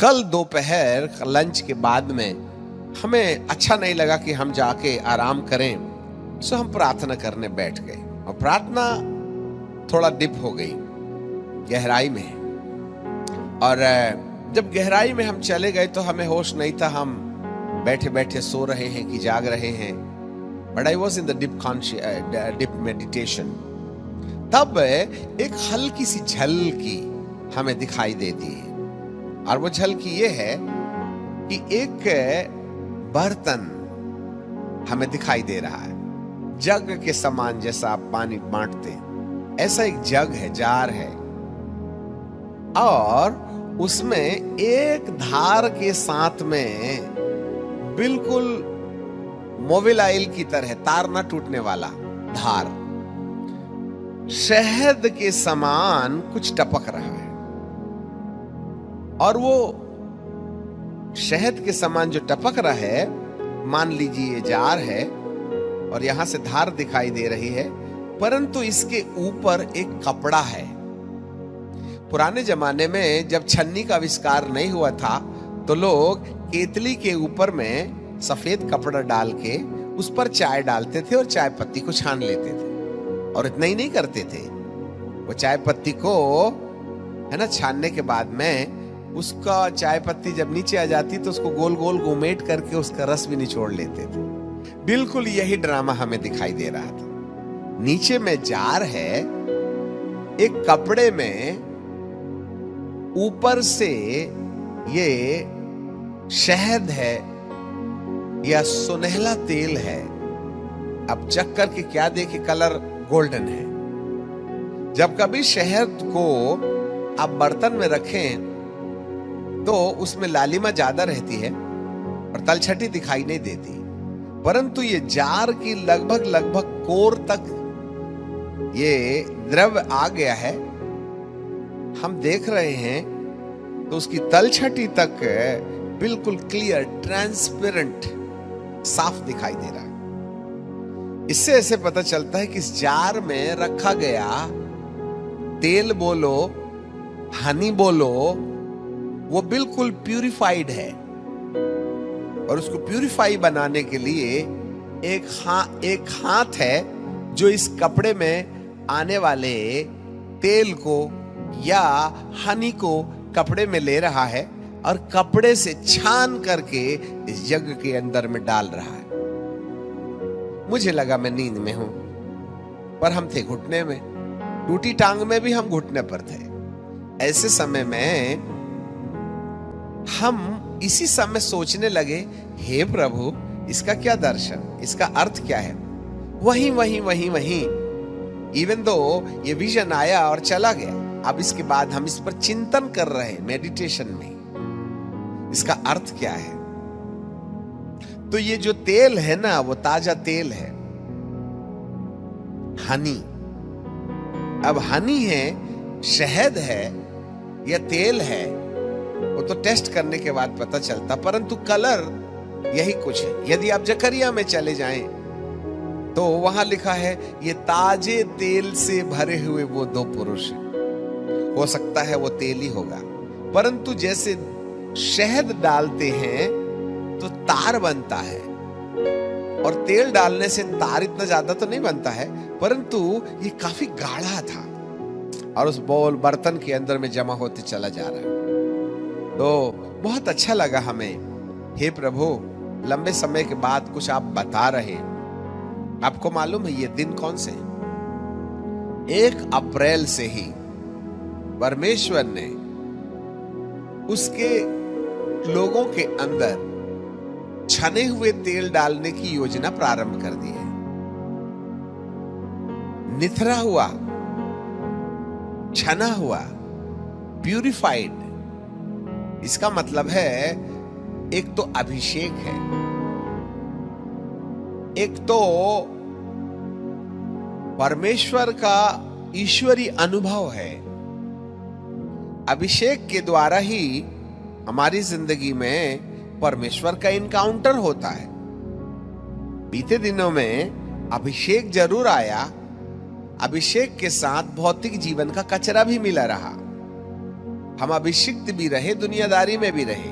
कल दोपहर लंच के बाद में हमें अच्छा नहीं लगा कि हम जाके आराम करें, सो हम प्रार्थना करने बैठ गए और प्रार्थना थोड़ा डिप हो गई गहराई में। और जब गहराई में हम चले गए तो हमें होश नहीं था, हम बैठे बैठे सो रहे हैं कि जाग रहे हैं। But I was in the deep meditation. तब एक हल्की सी झलकी हमें दिखाई देती है, और वो झलकी ये है कि एक बर्तन हमें दिखाई दे रहा है, जग के समान, जैसा आप पानी बांटते ऐसा एक जग है, जार है, और उसमें एक धार के साथ में बिल्कुल मोबिलाइल की तरह, तार ना टूटने वाला धार, शहद के समान कुछ टपक रहा है। और वो शहद के समान जो टपक रहा है, मान लीजिए ये जार है और यहां से धार दिखाई दे रही है, परंतु इसके ऊपर एक कपड़ा है। पुराने जमाने में जब छन्नी का आविष्कार नहीं हुआ था तो लोग केतली के ऊपर में सफेद कपड़ा डाल के उस पर चाय डालते थे और चाय पत्ती को छान लेते थे। और इतना ही नहीं करते थे, वो चाय पत्ती को है ना छानने के बाद में उसका चाय पत्ती जब नीचे आ जाती तो उसको गोल गोल घुमेट करके उसका रस भी निचोड़ लेते थे। बिल्कुल यही ड्रामा हमें दिखाई दे रहा था। नीचे में जार है, एक कपड़े में ऊपर से ये शहद है या सुनहला तेल है। अब चेक करके क्या देखे, कलर गोल्डन है। जब कभी शहद को आप बर्तन में रखें तो उसमें लालिमा ज्यादा रहती है और तलछटी दिखाई नहीं देती, परंतु ये जार की लगभग कोर तक ये द्रव्य आ गया है। हम देख रहे हैं तो उसकी तलछटी तक बिल्कुल क्लियर, ट्रांसपेरेंट, साफ दिखाई दे रहा है। इससे ऐसे पता चलता है कि इस जार में रखा गया तेल बोलो, हनी बोलो, वो बिल्कुल प्यूरिफाइड है। और उसको प्यूरिफाई बनाने के लिए एक हाथ है जो इस कपड़े में आने वाले तेल को या हनी को कपड़े में ले रहा है और कपड़े से छान करके इस जग के अंदर में डाल रहा है। मुझे लगा मैं नींद में हूं, पर हम थे घुटने में, टूटी टांग में भी हम घुटने पर थे। ऐसे समय में हम इसी समय सोचने लगे, हे प्रभु, इसका क्या दर्शन, इसका अर्थ क्या है। वहीं इवन दो ये विजन आया और चला गया, अब इसके बाद हम इस पर चिंतन कर रहे हैं मेडिटेशन में, इसका अर्थ क्या है। तो ये जो तेल है ना, वो ताजा तेल है, हनी। अब हनी है, शहद है या तेल है, वो तो टेस्ट करने के बाद पता चलता, परंतु कलर यही कुछ है। यदि आप जकरिया में चले जाएं तो वहां लिखा है, ये ताजे तेल से भरे हुए वो दो पुरुष हैं। हो सकता है वो तेल ही होगा, परंतु जैसे शहद डालते हैं तो तार बनता है, और तेल डालने से तार इतना ज्यादा तो नहीं बनता है, परंतु ये काफी गाढ़ा था और उस बोल बर्तन के अंदर में जमा होते चला जा रहा है। तो बहुत अच्छा लगा हमें। हे प्रभु, लंबे समय के बाद कुछ आप बता रहे हैं। आपको मालूम है ये दिन कौन से? 1 अप्रैल से ही परमेश्वर ने उसके लोगों के अंदर छने हुए तेल डालने की योजना प्रारंभ कर दी है। निथरा हुआ, छना हुआ, प्यूरिफाइड, इसका मतलब है एक तो अभिषेक है, एक तो परमेश्वर का ईश्वरी अनुभव है। अभिषेक के द्वारा ही हमारी जिंदगी में परमेश्वर का इनकाउंटर होता है। बीते दिनों में अभिषेक जरूर आया, अभिषेक के साथ भौतिक जीवन का कचरा भी मिला रहा। हम अभिषिक्त भी रहे, दुनियादारी में भी रहे,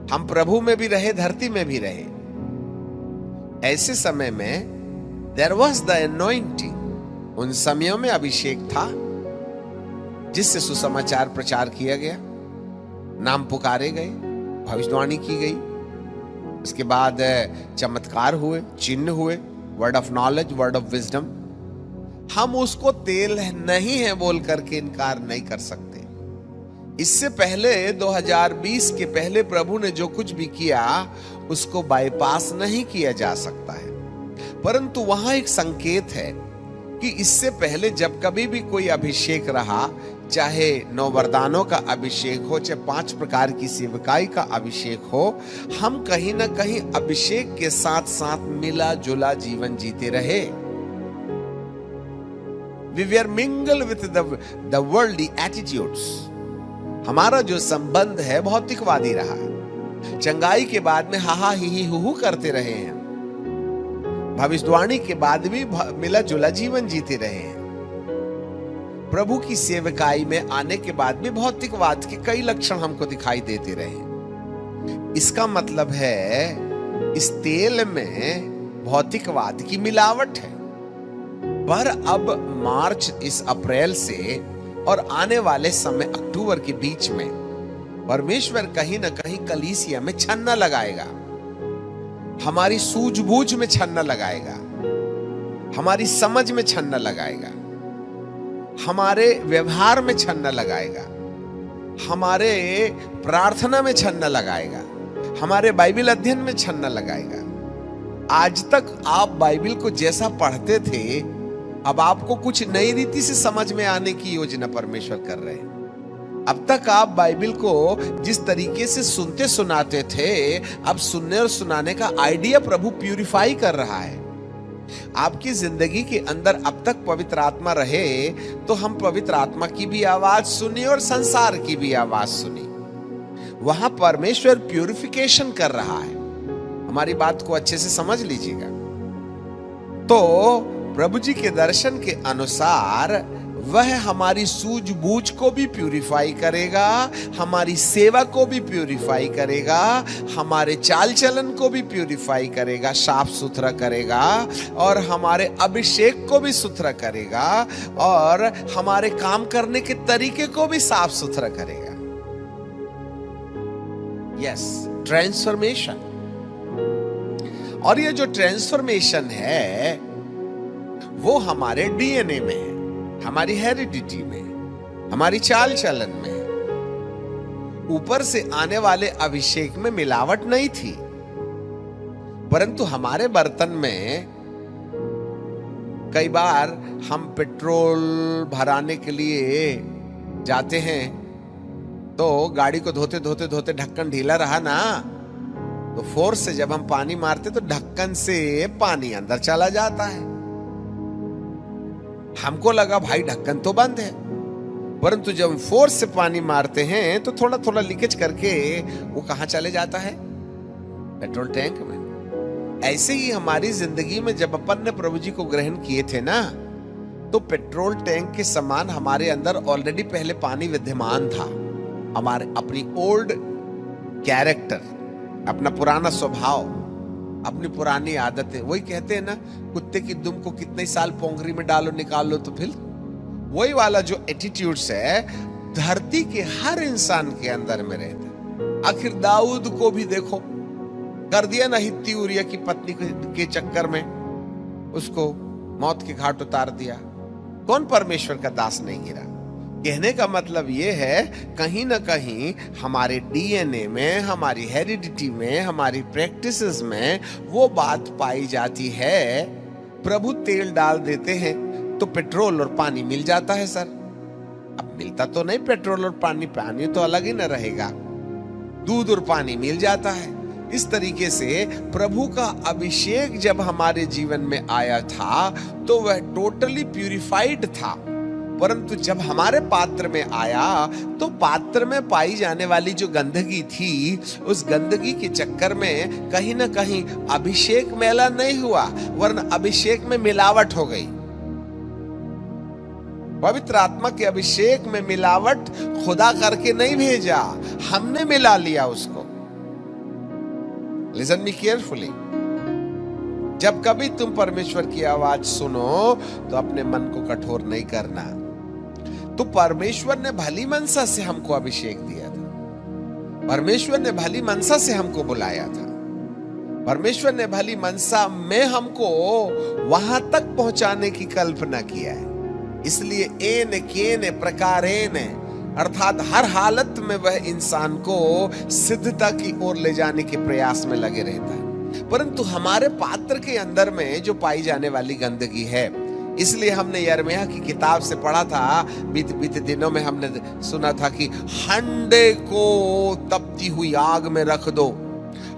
हम प्रभु में भी रहे, धरती में भी रहे। ऐसे समय में देयर वॉज द अनॉइंटिंग, उन समयों में अभिषेक था जिससे सुसमाचार प्रचार किया गया, नाम पुकारे गए, भविष्यवाणी की गई, उसके बाद चमत्कार हुए, चिन्ह हुए, word of knowledge, word of wisdom. हम उसको तेल नहीं है बोल करके इनकार नहीं कर सकते। इससे पहले 2020 के पहले प्रभु ने जो कुछ भी किया उसको बाईपास नहीं किया जा सकता है, परंतु वहां एक संकेत है कि इससे पहले जब कभी भी कोई अभिषेक रहा, चाहे 9 वरदानों का अभिषेक हो, चाहे 5 प्रकार की सेवकाई का अभिषेक हो, हम कहीं ना कहीं अभिषेक के साथ साथ मिला जुला जीवन जीते रहे। We were mingled with the worldly attitudes. हमारा जो संबंध है भौतिकवादी रहा है। चंगाई के बाद में हाहा ही हु करते रहे हैं, भविष्यवाणी के बाद भी मिला जुला जीवन जीते रहे हैं। प्रभु की सेवकाई में आने के बाद भी भौतिकवाद के कई लक्षण हमको दिखाई देते रहे। इसका मतलब है इस तेल में भौतिकवाद की मिलावट है। पर अब मार्च, इस अप्रैल से और आने वाले समय अक्टूबर के बीच में परमेश्वर कहीं ना कहीं कलीसिया में छन्ना लगाएगा, हमारी सूझबूझ में छन्ना लगाएगा, हमारी समझ में छन्ना लगाएगा, हमारे व्यवहार में छन्ना लगाएगा, हमारे प्रार्थना में छन्ना लगाएगा, हमारे बाइबल अध्ययन में छन्ना लगाएगा। आज तक आप बाइबल को जैसा पढ़ते थे, अब आपको कुछ नई रीति से समझ में आने की योजना परमेश्वर कर रहे हैं। अब तक आप बाइबल को जिस तरीके से सुनते सुनाते थे, अब सुनने और सुनाने का आइडिया प्रभु प्यूरिफाई कर रहा है। आपकी जिंदगी के अंदर अब तक पवित्र आत्मा रहे तो हम पवित्र आत्मा की भी आवाज सुनी और संसार की भी आवाज सुनी। वहां परमेश्वर प्यूरिफिकेशन कर रहा है। हमारी बात को अच्छे से समझ लीजिएगा। तो प्रभु जी के दर्शन के अनुसार वह हमारी सूझबूझ को भी प्यूरिफाई करेगा, हमारी सेवा को भी प्यूरिफाई करेगा, हमारे चाल चलन को भी प्यूरिफाई करेगा, साफ सुथरा करेगा, और हमारे अभिषेक को भी सुथरा करेगा, और हमारे काम करने के तरीके को भी साफ सुथरा करेगा। Yes, transformation. और ये जो ट्रांसफॉर्मेशन है वो हमारे डीएनए में है, हमारी हेरिडिटी में, हमारी चाल चलन में। ऊपर से आने वाले अभिषेक में मिलावट नहीं थी, परंतु हमारे बर्तन में कई बार हम पेट्रोल भराने के लिए जाते हैं तो गाड़ी को धोते धोते धोते ढक्कन ढीला रहा ना, तो फोर्स से जब हम पानी मारते तो ढक्कन से पानी अंदर चला जाता है। हमको लगा भाई ढक्कन तो बंद है, परंतु जब हम फोर्स से पानी मारते हैं तो थोड़ा थोड़ा लीकेज करके वो कहां चले जाता है? पेट्रोल टैंक में। ऐसे ही हमारी जिंदगी में जब अपन ने प्रभु जी को ग्रहण किए थे ना, तो पेट्रोल टैंक के समान हमारे अंदर ऑलरेडी पहले पानी विद्यमान था। हमारे अपनी ओल्ड कैरेक्टर, अपना पुराना स्वभाव, अपनी पुरानी आदतें, वही कहते हैं ना, कुत्ते की दुम को कितने साल पोंगरी में डालो निकालो तो फिर वही वाला जो एटीट्यूड्स है धरती के हर इंसान के अंदर में रहता है। आखिर दाऊद को भी देखो, कर दिया ना हित्ती उरिया की पत्नी के चक्कर में, उसको मौत के घाट उतार दिया। कौन परमेश्वर का दास नहीं गिरा? कहने का मतलब यह है कहीं ना कहीं हमारे डीएनए में, हमारी हेरिडिटी में, हमारी प्रैक्टिसेस में वो बात पाई जाती है। प्रभु तेल डाल देते हैं तो पेट्रोल और पानी मिल जाता है सर। अब मिलता तो नहीं पेट्रोल और पानी, पानी तो अलग ही ना रहेगा, दूध और पानी मिल जाता है। इस तरीके से प्रभु का अभिषेक जब हमारे जीवन में आया था तो वह टोटली प्यूरिफाइड था, परंतु जब हमारे पात्र में आया तो पात्र में पाई जाने वाली जो गंदगी थी, उस गंदगी के चक्कर में कहीं ना कहीं अभिषेक मैला नहीं हुआ, वरना अभिषेक में मिलावट हो गई। पवित्र आत्मा के अभिषेक में मिलावट खुदा करके नहीं भेजा, हमने मिला लिया उसको। Listen me carefully. जब कभी तुम परमेश्वर की आवाज सुनो तो अपने मन को कठोर नहीं करना। तो परमेश्वर ने भली मनसा से हमको अभिषेक दिया था, परमेश्वर ने भली मनसा से हमको बुलाया था, परमेश्वर ने भली मनसा में हमको वहां तक पहुंचाने की कल्पना किया है। इसलिए एन केन प्रकारेण, अर्थात हर हालत में वह इंसान को सिद्धता की ओर ले जाने के प्रयास में लगे रहता है। परंतु हमारे पात्र के अंदर में जो पाई जाने वाली गंदगी है, इसलिए हमने यिर्मयाह की किताब से पढ़ा था, बीते दिनों में हमने सुना था कि हंडे को तपती हुई आग में रख दो,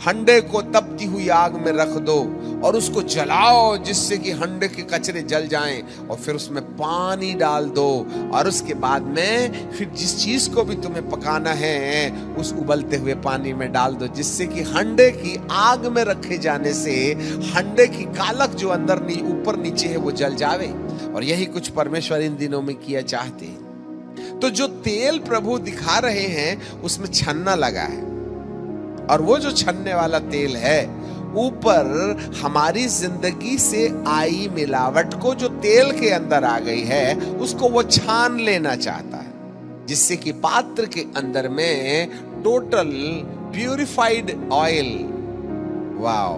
हंडे को तपती हुई आग में रख दो और उसको जलाओ जिससे कि हंडे के कचरे जल जाएं, और फिर उसमें पानी डाल दो, और उसके बाद में फिर जिस चीज को भी तुम्हें पकाना है उस उबलते हुए पानी में डाल दो, जिससे कि हंडे की आग में रखे जाने से हंडे की कालक जो अंदर ऊपर नीचे है वो जल जावे। और यही कुछ परमेश्वर इन दिनों में किया चाहते हैं। तो जो तेल प्रभु दिखा रहे हैं उसमें छन्ना लगा है, और वो जो छन्ने वाला तेल है ऊपर हमारी जिंदगी से आई मिलावट को जो तेल के अंदर आ गई है उसको वो छान लेना चाहता है, जिससे कि पात्र के अंदर में टोटल प्यूरिफाइड ऑयल, वाओ,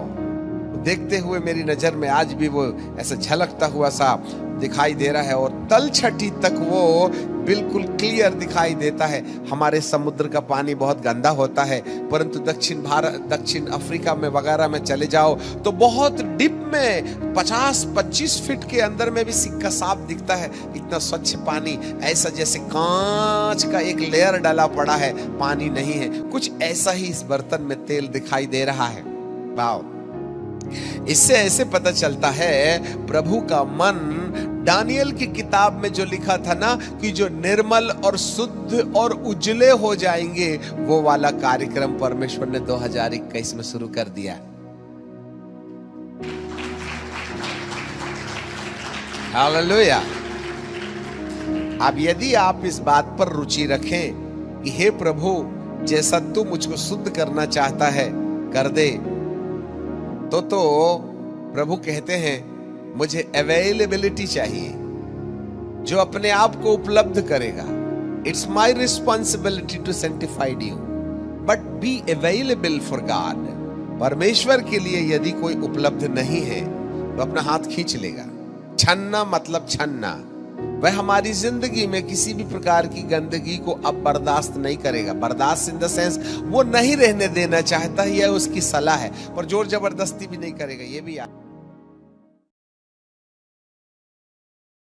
देखते हुए मेरी नजर में आज भी वो ऐसा झलकता हुआ सा दिखाई दे रहा है, और तलछटी तक वो बिल्कुल क्लियर दिखाई देता है। हमारे समुद्र का पानी बहुत गंदा होता है, परंतु दक्षिण अफ्रीका में वगैरह में चले जाओ तो बहुत डिप में 50-25 फीट के अंदर में भी सिक्का साफ दिखता है। इतना स्वच्छ पानी, ऐसा जैसे कांच का एक लेयर डाला पड़ा है, पानी नहीं है। कुछ ऐसा ही इस बर्तन में तेल दिखाई दे रहा है। वाओ, इससे ऐसे पता चलता है प्रभु का मन, दानियल की किताब में जो लिखा था ना कि जो निर्मल और शुद्ध और उजले हो जाएंगे, वो वाला कार्यक्रम परमेश्वर ने 2021 में शुरू कर दिया। हालेलुया। अब यदि आप इस बात पर रुचि रखें कि हे प्रभु, जैसा तू मुझको शुद्ध करना चाहता है कर दे, तो प्रभु कहते हैं मुझे अवेलेबिलिटी चाहिए, जो अपने आप को उपलब्ध करेगा। It's my responsibility to sanctified you, but be available for God. परमेश्वर के लिए यदि कोई उपलब्ध नहीं है तो अपना हाथ खींच लेगा। छन्ना मतलब छन्ना, वह हमारी जिंदगी में किसी भी प्रकार की गंदगी को अब बर्दाश्त नहीं करेगा। बर्दाश्त इन द सेंस वो नहीं रहने देना चाहता है, यह उसकी सलाह है, पर जोर जबरदस्ती भी नहीं करेगा। ये भी